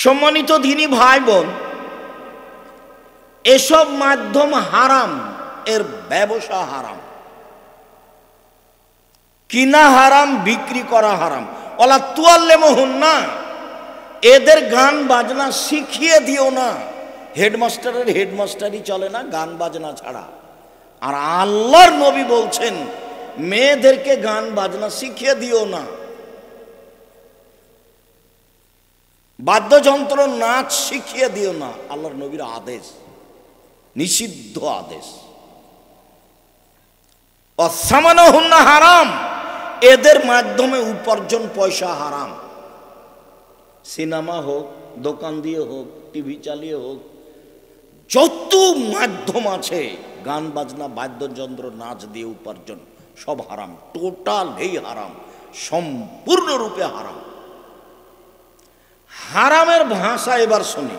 সম্মানিত দিনী ভাই বোন, এসব মাধ্যম হারাম, এর ব্যবসা হারাম, কিনা হারাম, বিক্রি করা হারাম। ওলা তুয়াল্লেমহুন না, এদের গান বাজনা শিখিয়ে দিও না। হেডমাস্টারের হেডমাস্টারই চলে না গান বাজনা ছাড়া। আর আল্লাহর নবী বলছেন মেয়েদেরকে গান বাজনা শিখিয়ে দিও না। বাদ্যযন্ত্র নাচ শিখিয়ে দিও না, আল্লাহর নবীর আদেশ, নিষিদ্ধ আদেশ। অসামানহুন্না হারাম, এদের মাধ্যমে উপার্জন পয়সা হারাম। সিনেমা হোক, দোকান দিয়ে হোক, টিভি চালিয়ে হোক, যত মাধ্যম আছে গান বাজনা বাদ্যযন্ত্র নাচ দিয়ে উপার্জন সব হারাম, টোটালই হারাম, সম্পূর্ণরূপে হারাম। হারামের ভাষা এবার শুনি।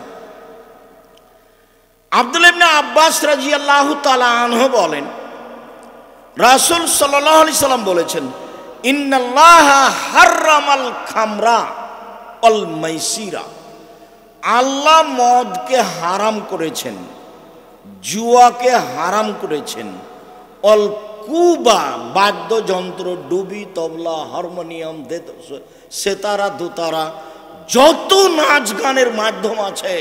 আব্দুল্লাহ ইবনে আব্বাস রাদিয়াল্লাহু তাআলা আনহু বলেন, রাসূল সাল্লাল্লাহু আলাইহি সাল্লাম বলেছেন, ইন্নাল্লাহা হাররামাল খামরা ওয়াল মাইসিরা, আল্লাহ মদকে হারাম করেছেন, জুয়াকে হারাম করেছেন, অল কুবা বাদ্যযন্ত্র, ডুবি, তবলা, হারমোনিয়াম, সেতারা, দোতারা, যত নাচ গানের মাধ্যম আছে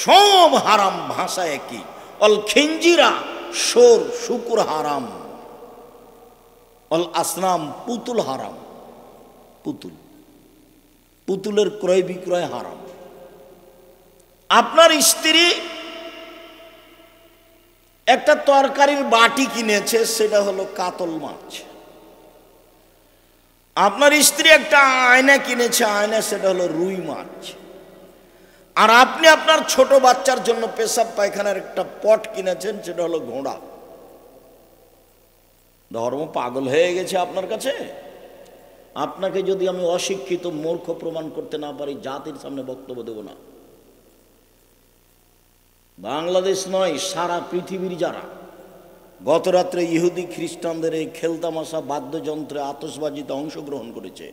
সব হারাম, ভাষা একই। অল খিঞ্জিরা, সোর, শুকুর হারাম। অল আসনাম, পুতুল হারাম, পুতুল, পুতুলের ক্রয় বিক্রয় হারাম। আপনার স্ত্রী একটা তরকারির বাটি কিনেছে, সেটা হলো কাতল মাছ। আপনার স্ত্রী একটা আয়না কিনেছে, আয়না, সেটা হলো রুই মাছ। আর আপনি আপনার ছোট বাচ্চার জন্য পেশাব পায়খানার একটা পট কিনেছেন, সেটা হলো ঘোড়া। ধর্ম পাগল হয়ে গেছে আপনার কাছে। আপনাকে যদি আমি অশিক্ষিত মূর্খ প্রমাণ করতে না পারি, জাতির সামনে বক্তব্য দেব না। বাংলাদেশ নয়, সারা পৃথিবীর যারা গত রাত্রে ইহুদি খ্রিস্টানদের এই খেলতামাশা বাদ্যযন্ত্রে আতশবাজিতে অংশগ্রহণ করেছে,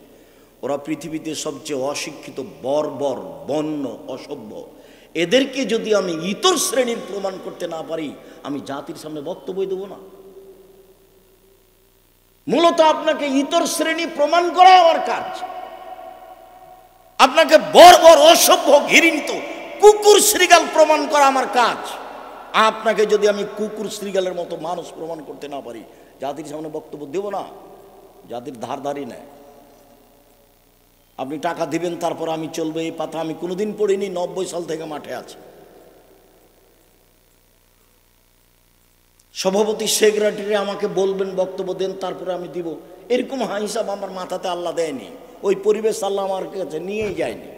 ওরা পৃথিবীতে সবচেয়ে অশিক্ষিত, বর্বর, বন্য, অসভ্য। এদেরকে যদি আমি ইতর শ্রেণীর প্রমাণ করতে না পারি, আমি জাতির সামনে বক্তব্য দেব না। মূলত আপনাকে ইতর শ্রেণী প্রমাণ করা আমার কাজ। আপনাকে বর্বর, অসভ্য, ঘৃণিত, কুকুর শ্রীগাল প্রমাণ করা আমার কাজ। আপনাকে যদি আমি কুকুর শ্রীগালের মতো মানুষ প্রমাণ করতে না পারি, জাতির সামনে বক্তব্য দেব না। জাতির ধারধারি নেয়। আপনি টাকা দিবেন, তারপর আমি চলবে, এই পাতা আমি কোনোদিন পড়িনি, 90 সাল থেকে মাঠে আছে। সভাপতি সেক্রেটারি আমাকে বলবেন বক্তব্য দেন, তারপরে আমি দিব, এরকম হিসাব আমার মাথাতে আল্লাহ দেয়নি। ওই পরিবেশ আল্লাহ আমার কাছে নিয়েই যায়নি।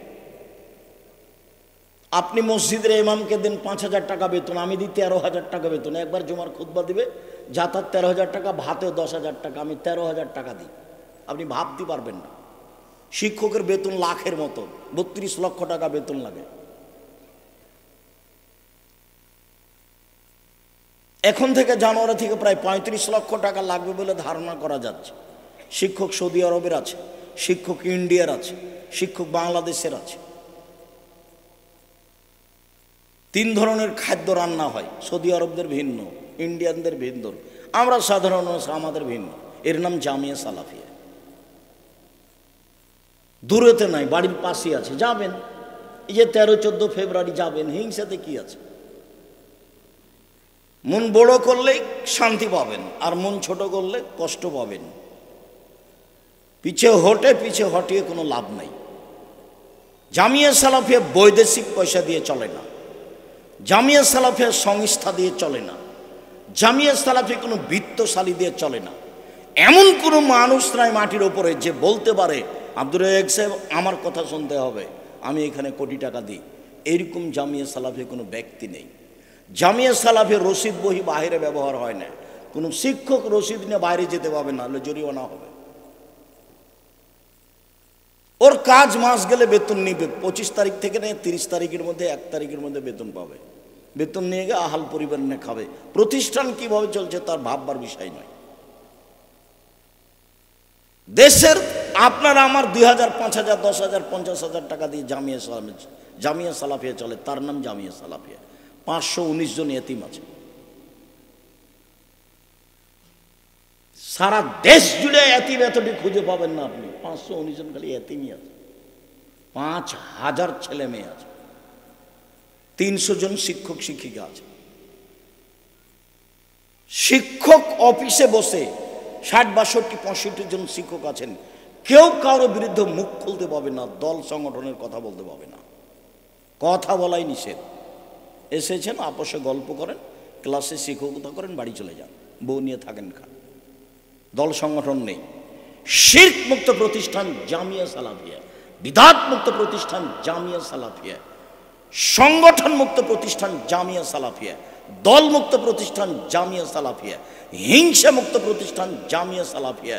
আপনি মসজিদের ইমামকে দেন 5,000 টাকা বেতন, আমি দিই 13,000 টাকা বেতন। একবার জুমার খুতবা দিবে, যাতায়াত 13,000 টাকা, ভাতেও 10,000 টাকা, আমি 13,000 টাকা দিই। আপনি ভাবতে পারবেন না। শিক্ষকের বেতন লাখের মতো, 32 লক্ষ টাকা বেতন লাগে। এখন থেকে জানুয়ারি থেকে প্রায় 35 লক্ষ টাকা লাগবে বলে ধারণা করা যাচ্ছে। শিক্ষক সৌদি আরবের আছে, শিক্ষক ইন্ডিয়ার আছে, শিক্ষক বাংলাদেশের আছে। 3 ধরনের খাদ্য রান্না হয়, সৌদি আরবদের ভিন্ন, ইন্ডিয়ানদের ভিন্ন, আমরা সাধারণ আমাদের ভিন্ন। এর নাম জামিয়া সালাফিয়া। দূরেতে নাই, বাড়ির পাশে আছে, যাবেন। এই যে 13-14 ফেব্রুয়ারি যাবেন, হিংসাতে কি আছে? মন বড় করলে শান্তি পাবেন, আর মন ছোট করলে কষ্ট পাবেন। পিছে হটিয়ে কোনো লাভ নাই। জামিয়া সালাফিয়া বৈদেশিক পয়সা দিয়ে চলে না, জামিয়া সালাফিয়া সংস্থা দিয়ে চলে না, জামিয়া সালাফিয়া কোনো বিত্তশালী দিয়ে চলে না। এমন কোনো মানুষ নাই মাটির ওপরে যে বলতে পারে আব্দুর রাজ্জাক সাহেব আমার কথা শুনতে হবে, আমি এখানে কোটি টাকা দিই। এরকম জামিয়া সালাফিয়া কোনো ব্যক্তি নেই। জামিয়া সালাফিয়া রসিদ বহি বাইরে ব্যবহার হয় না। কোনো শিক্ষক রসিদ নিয়ে বাইরে যেতে পারবে না, হলে জরিমানা হবে। ওর কাজ মাস গেলে বেতন নিবে, 25 তারিখ থেকে নিয়ে 30 তারিখের মধ্যে, 1 তারিখের মধ্যে বেতন পাবে। বেতন নিয়ে গিয়ে আহাল পরিবার নিয়ে খাবে। প্রতিষ্ঠান কিভাবে চলছে তার ভাববার বিষয় নয়। দেশের আপনারা আমার 2000, 5000, 10,000, 50,000 টাকা দিয়ে জামিয়া সালাফিয়া চলে, তার নাম জামিয়া সালাফিয়া। 519 জন এতিম আছে। সারা দেশ জুড়ে এতিম এতটি খুঁজে পাবেন না আপনি। 519 জন খালি এতিমই আছে। 5000 ছেলে মেয়ে আছে, 300 জন শিক্ষক শিক্ষিকা আছে। শিক্ষক অফিসে বসে 60, 62, 65 জন শিক্ষক আছেন। কেউ কারো বিরুদ্ধে মুখ খুলতে পাবে না, দল সংগঠনের কথা বলতে পাবে না, কথা বলাই নিষেধ। এসেছেন, আপসে গল্প করেন, ক্লাসে শিক্ষকতা করেন, বাড়ি চলে যান, বউ নিয়ে থাকেন, খান। দল সংগঠন নেই। শিরক মুক্ত প্রতিষ্ঠান জামিয়া সালাফিয়া, বিদআত মুক্ত প্রতিষ্ঠান জামিয়া সালাফিয়া, সংগঠন মুক্ত প্রতিষ্ঠান জামিয়া সালাফিয়া, দল মুক্ত প্রতিষ্ঠান জামিয়া সালাফিয়া, হিংসা মুক্ত প্রতিষ্ঠান জামিয়া সালাফিয়া,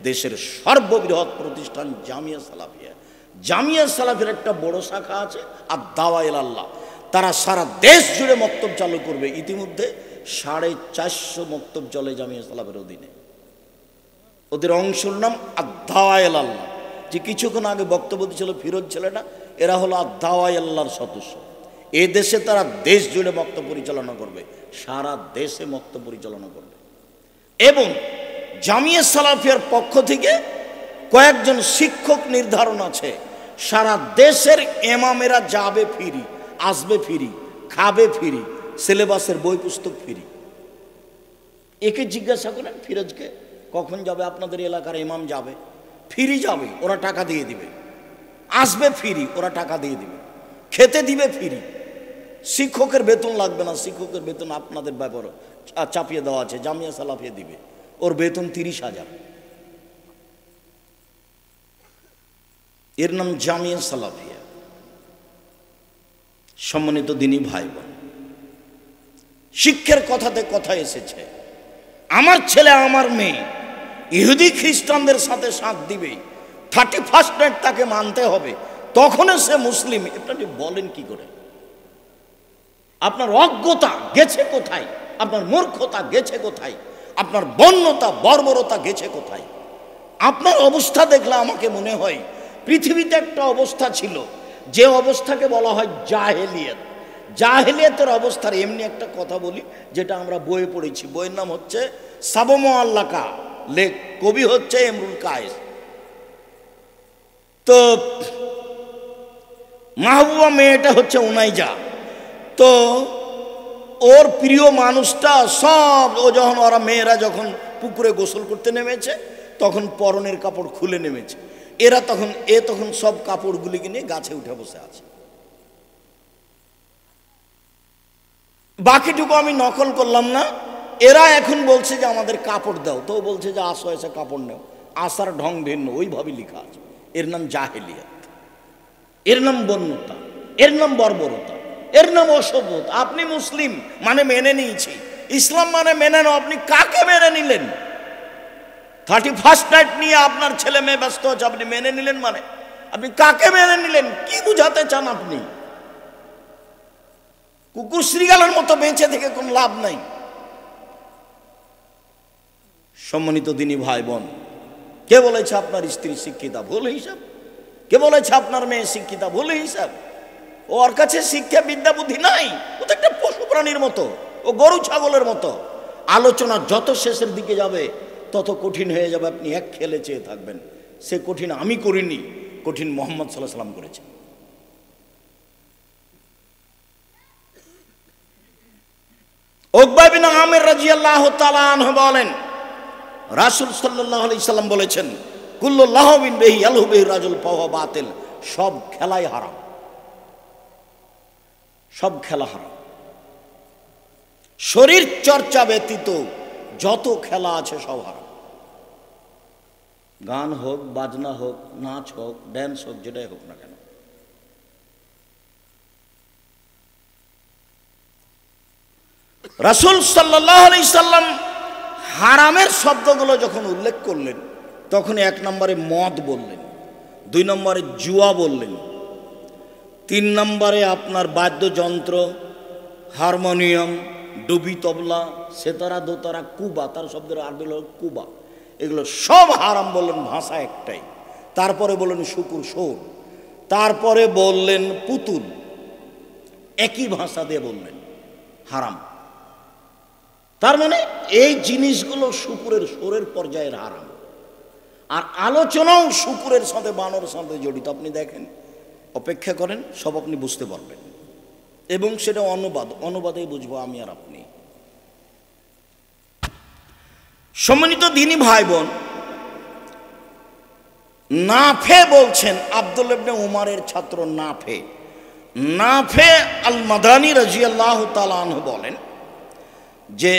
দেশের সর্ববৃহৎ প্রতিষ্ঠান জামিয়া সালাফিয়া। জামিয়া সালাফিয়ার একটা বড় শাখা আছে আর দাওয়া ইলাল্লাহ। তারা সারা দেশ জুড়ে মক্তব চালু করবে। ইতিমধ্যে 450 মক্তব চলে জামিয়া সালাফের অধীনে। ওদের অংশের নাম আদ-দাওয়া ইলাল্লাহ। যে কিছুক্ষণ আগে বক্তব্য দিয়েছিল ফিরোজ ছেলেটা, এরা হলো আদ-দাওয়া ইলাল্লাহর সদস্য। এই দেশে তারা দেশ জুড়ে মক্তব পরিচালনা করবে, সারা দেশে মক্তব পরিচালনা করবে। এবং জামিয়া সালাফিয়ার পক্ষ থেকে কয়েকজন শিক্ষক নির্ধারণ আছে। সারা দেশের ইমামেরা যাবে ফ্রি, আসবে ফ্রি, খাবে ফ্রি, সিলেবাসের বই পুস্তক ফ্রি। একে জিজ্ঞাসা করেন ফিরোজকে, কখন যাবে আপনাদের এলাকার ইমাম? যাবে, ফ্রি যাবে, ওরা টাকা দিয়ে দিবে। আসবে ফ্রি, ওরা টাকা দিয়ে দিবে। খেতে দিবে ফ্রি। শিক্ষকের বেতন লাগবে না, শিক্ষকের বেতন আপনাদের ব্যাপারে চাপিয়ে দেওয়া আছে, জামিয়া সালাফিয়া দিবে। ওর বেতন 30,000। এর নাম জামিয়া সালাফিয়া। সম্মানিত দিনী ভাই বোন, শিক্ষার কথাতে কথা এসেছে। আমার ছেলে আমার মেয়ে ইহুদি খ্রিস্টানদের সাথে সাথ দিবে, 31st নাইট তাকে মানতে হবে, তখন সে মুসলিম। এটা বলেন কি করে? আপনার অজ্ঞতা গেছে কোথায়? আপনার মূর্খতা গেছে কোথায়? আপনার বন্যতা বর্বরতা গেছে কোথায়? আপনার অবস্থা দেখলে আমাকে মনে হয় পৃথিবীতে একটা অবস্থা ছিল, যে অবস্থাকে বলা হয় জাহেলিয়াত। জাহেলিয়াতের অবস্থার এমনি একটা কথা বলি, যেটা আমরা বইয়ে পড়েছি। বইয়ের নাম হচ্ছে সাবম আল্লাকা, লেখ কবি হচ্ছে ইমরুল কায়েস। তো মাহবুবা মেয়েটা হচ্ছে উনাইজা। তো ওর প্রিয় মানুষটা সব, ও যখন ওরা মেয়েরা যখন পুকুরে গোসল করতে নেমেছে, তখন পরনের কাপড় খুলে নেমেছে। তখন সব কাপড়গুলিকে নিয়ে গাছে উঠে বসে আছে। বাকিটুকু আমি নকল করলাম না। এরা এখন বলছে যে আমাদের কাপড় দাও, তো বলছে যে আসো, এসে কাপড় নেও। আসার ঢং ভিন্ন, ওইভাবে লেখা আছে। এর নাম জাহেলিয়াত, এর নাম বন্যতা, এর নাম বর্বরতা, এর নাম অসভ্যতা। আপনি মুসলিম মানে মেনে নিয়েছি, ইসলাম মানে মেনে নাও। আপনি কাকে মেনে নিলেন? 31st নাইট নিয়ে আপনার ছেলে মেয়ে ব্যস্ত আছে, আপনি মেনে নিলেন মানে? আপনি কাকে মেনে নিলেন? কি বুঝাতে চান আপনি? কুকুর শ্রীগালের মতো বেঁচে থেকে কোনো লাভ নাই। সম্মানিত দিনী ভাই বোন, কে বলেছে আপনার স্ত্রী শিক্ষিতা? ভুল হিসাব। কে বলেছে আপনার মেয়ে শিক্ষিতা? ভুল হিসাব। ওর কাছে শিক্ষা বিদ্যা বুদ্ধি নাই। ও তো একটা পশু প্রাণীর মতো, ও গরু ছাগলের মতো। আলোচনা যত শেষের দিকে যাবে তত কঠিন হয়ে যাবে। আপনি এক খেলে চেয়ে থাকবেন। সে কঠিন আমি করিনি, কঠিন মুহাম্মদ সাল্লাল্লাহু আলাইহি সাল্লাম করেছেন। উকবা বিন আমির রাদিয়াল্লাহু তাআলা আনহু বলেন, রাসূল সাল্লাল্লাহু আলাইহি সাল্লাম বলেছেন, কুল্লু লাহবিন বিহি ইয়ালহু বিহি রাজুল ফাহুয়া বাতিল। সব খেলাই হারাম, সব খেলা হারাম। শরীর চর্চা ব্যতীত যত খেলা আছে সব হারাম। গান হোক, বাজনা হোক, নাচ হোক, ড্যান্স হোক, যেটাই হোক না কেন। রাসূল সাল্লাল্লাহু আলাইহি সাল্লাম হারামের শব্দগুলো যখন উল্লেখ করলেন, তখন 1 নম্বরে মদ বললেন, 2 নম্বরে জুয়া বললেন, 3 নম্বরে আপনার বাদ্যযন্ত্র, হারমোনিয়াম, ডুবি তবলা, সেতারা, দোতারা, কুবা, তার শব্দের আরবি হলো কুবা, এগুলো সব হারাম বললেন। ভাষা একটাই। তারপরে বললেন শুকুর, সোর, তারপরে বললেন পুতুল, একই ভাষা দিয়ে বললেন হারাম। তার মানে এই জিনিসগুলো শুকুরের, সোরের পর্যায়ের হারাম। আর আলোচনাও শুকুরের সাথে, বানর সাথে জড়িত। আপনি দেখেন, অপেক্ষা করেন, সব আপনি বুঝতে পারবেন। এবং সেটা অনুবাদেই বুঝবো আমি আর আপনি। সম্মানিত দ্বীনী ভাই বোন, নাফে বলছেন, আব্দুল্লাহ ইবনে উমারের ছাত্র নাফে আল মাদানী রাদিয়াল্লাহু তাআলা আনহু বলেন যে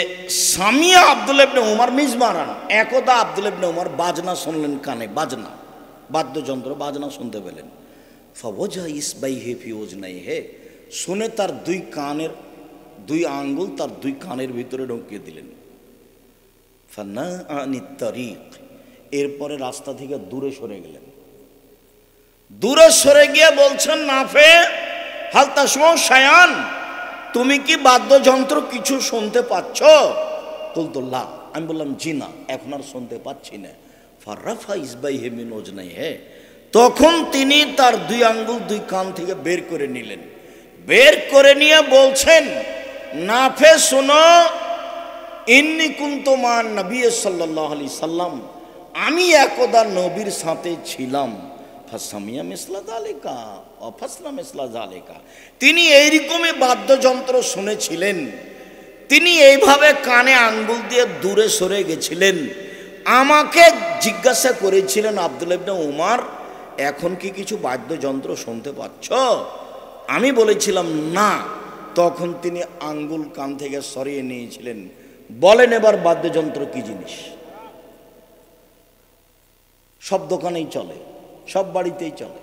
সামিয়া আব্দুল্লাহ ইবনে উমার মিজমারান, একদা আব্দুল্লাহ ইবনে উমার বাজনা শুনলেন কানে, বাজনা, বাদ্যযন্ত্র, বাজনা শুনতে পেলেন। ফাওয়াজা ইসবাইহি ফি উজনাইহি, শুনে তার দুই আঙ্গুল তার দুই কানের ভিতরে ঢুকিয়ে দিলেন। ফানা আনিত তারিক, এরপরে রাস্তা থেকে দূরে সরে গেলেন। দূরে সরে গিয়ে বলছেন, নাফে হাল তাসমউ শায়ান, তুমি কি বাদ্যযন্ত্র কিছু শুনতে পাচ্ছ? কুলতুল্লাহ, আমি বললাম জি না, এখন আর শুনতে পাচ্ছি না। ফারাফা ইসবাইহি মিন উজনাইহি, তখন তিনি তার দুই আঙ্গুল দুই কান থেকে বের করে নিলেন। বের করে নিয়ে বলছেন, নাফে শোনো, ইন্নী কুনতু মান নবী সাল্লাল্লাহু আলাইহি সাল্লাম, আমি একদা নবীর সাথে ছিলাম। ফাসামিয়া মিসলা যালিকা ওয়া ফাসলা মিসলা যালিকা, তিনি এইরকমই বাদ্যযন্ত্র শুনেছিলেন, তিনি এইভাবে কানে আঙ্গুল দিয়ে দূরে সরে গেছিলেন। আমাকে জিজ্ঞাসা করেছিলেন, আব্দুল্লাহ ইবনে উমার, এখন কি কিছু বাদ্যযন্ত্র শুনতে পাচ্ছ? আমি বলেছিলাম না। তখন তিনি আঙ্গুল কান থেকে সরিয়ে নিয়েছিলেন। বলেন এবার বাদ্যযন্ত্র কি জিনিস? সব দোকানেই চলে, সব বাড়িতেই চলে,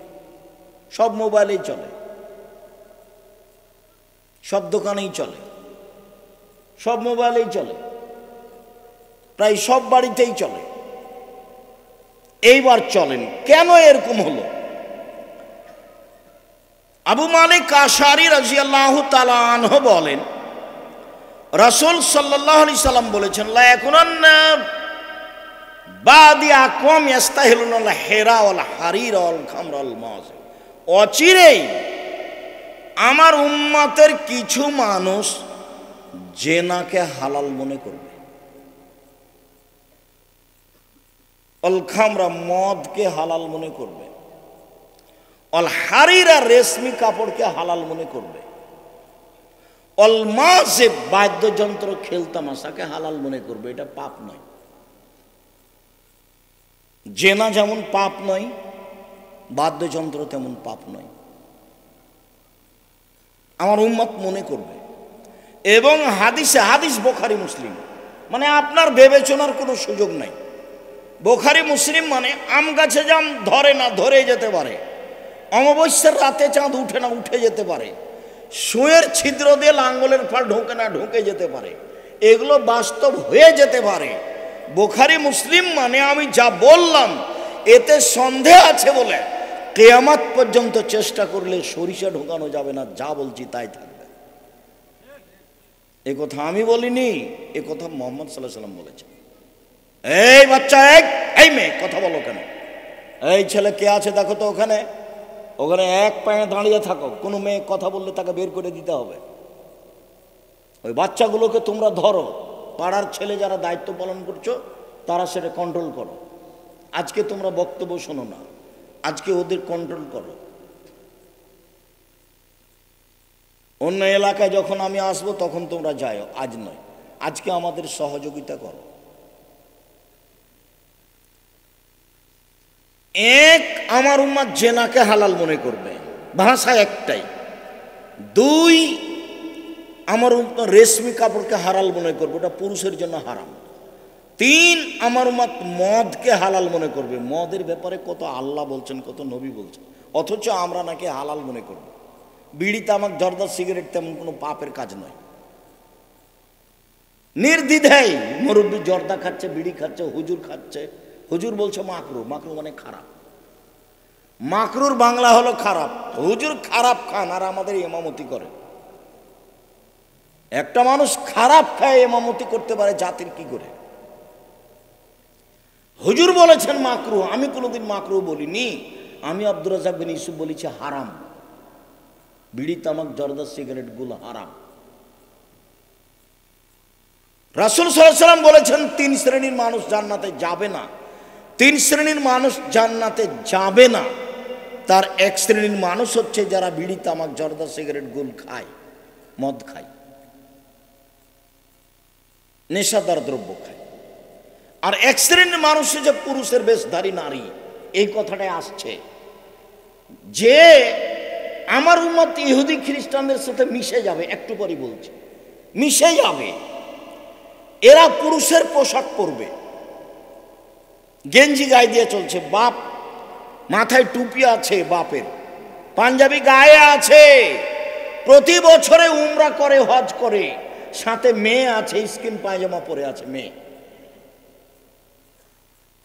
সব মোবাইলেই চলে, সব দোকানেই চলে, সব মোবাইলেই চলে, প্রায় সব বাড়িতেই চলে। এইবার চলেন, কেন এরকম হলো? আবু মালিক আশআরী রাদিয়াল্লাহু তাআলা আনহু বলেন, রাসূল সাল্লাল্লাহু আলাইহি সাল্লাম বলেছেন, লা ইয়াকুনান্না বাদি আকওয়াম ইস্তাহিলুনাল হিরা ওয়াল হারির ওয়াল খামর ওয়াল মাযির, অচিরেই আমার উম্মতের কিছু মানুষ জেনাকে হালাল মনে করবে, অল খামরা, মদকে হালাল মনে করবে, অল হারিরা, রেশমি কাপড়কে হালাল মনে করবে, অল মাযির, বাদ্যযন্ত্র খেলতামাশাকে হালাল মনে করবে। এটা পাপ নয়। জেনা যেমন পাপ নয়, বাদ্যযন্ত্র তেমন পাপ নয়, আমার উম্মত মনে করবে। এবং হাদিসে, হাদিস বুখারী মুসলিম, মানে আপনার বিবেচনার কোনো সুযোগ নাই। বুখারী মুসলিম মানে আম গাছে জাম ধরে না, ধরে যেতে পারে। অমাবস্যার রাতে চাঁদ উঠে না, উঠে যেতে পারে। সুঁয়ের ছিদ্র দিয়ে লাঙ্গলের ফাল ঢোকে না, ঢোকে যেতে পারে। এগুলো বাস্তব হয়ে যেতে পারে। বুখারী মুসলিম মানে আমি যা বললাম এতে সন্দেহ আছে বলে কিয়ামত পর্যন্ত চেষ্টা করলে সরিষা ঢোকানো যাবে না, যা বলছি তাই থাকবে। এ কথা আমি বলিনি, এ কথা মুহাম্মদ সাল্লাল্লাহু আলাইহি ওয়াসাল্লাম বলেছেন। এই বাচ্চা, এই মেয়ে, কথা বলো কেন? এই ছেলে কে আছে দেখো তো ওখানে, ওখানে এক পায়ে দাঁড়িয়ে থাকো। কোনো মেয়ে কথা বললে তাকে বের করে দিতে হবে। ওই বাচ্চাগুলোকে তোমরা ধরো, পাড়ার ছেলে যারা দায়িত্ব পালন করছো তারা সেটা কন্ট্রোল করো। আজকে তোমরা বক্তব্য শোনো না, আজকে ওদের কন্ট্রোল করো। অন্য এলাকায় যখন আমি আসবো তখন তোমরা যাও, আজ নয়। আজকে আমাদের সহযোগিতা করো। এক, আমার উম্মত জেনাকে হালাল মনে করবে, ভাষা একটাই। দুই, আমার উম্মত রেশমি কাপড়কে হালাল মনে করবে, ওটা পুরুষের জন্য হারাম। তিন, আমার উম্মত মদকে হালাল মনে করবে। মদের ব্যাপারে কত আল্লাহ বলছেন, কত নবী বলছেন, অথচ আমরা নাকি হালাল মনে করব। বিড়ি, তামাক, জর্দা, সিগারেট তেমন কোনো পাপের কাজ নয়। নির্দ্বিধায় মুরব্বী জর্দা খাচ্ছে, বিড়ি খাচ্ছে, হুজুর খাচ্ছে। হুজুর বলছে মাকরু, মাকরু মানে খারাপ। মাকরুর বাংলা হলো খারাপ। হুজুর খারাপ খান আর আমাদের ইমামতি করে। একটা মানুষ খারাপ খায় ইমামতি করতে পারে, জাতির কি করে? হুজুর বলেছেন মাকরু, আমি কোনোদিন মাকরু বলিনি। আমি আব্দুর রাজ্জাক বিন ইউসুফ বলেছি হারাম। বিড়ি, তামাক, জর্দা, সিগারেট গুলো হারাম। রাসূল সাল্লাল্লাহু আলাইহি ওয়াসাল্লাম বলেছেন 3 শ্রেণীর মানুষ জান্নাতে যাবে না। 3 শ্রেণীর মানুষ জান্নাতে যাবে না। তার 1 শ্রেণীর মানুষ হচ্ছে যারা বিড়ি, তামাক, জর্দা, সিগারেট গুল খায়, মদ খায়, নেশাদার দ্রব্য খায়। আর 1 শ্রেণীর মানুষ যে পুরুষের বেশধারী নারী, এই কথাটাই আসছে যে আমার উম্মত ইহুদি খ্রিস্টানদের সাথে মিশে যাবে। একটু পরে বলছি, মিশে যাবে। এরা পুরুষের পোশাক পরবে, গেঞ্জি গায়ে দিয়ে চলছে, বাপ মাথায় টুপি আছে, বাপের পাঞ্জাবি গায়ে আছে, প্রতি বছরে উমরা করে, হজ করে, সাথে মেয়ে আছে, স্কিন পায়জামা পরে আছে মেয়ে।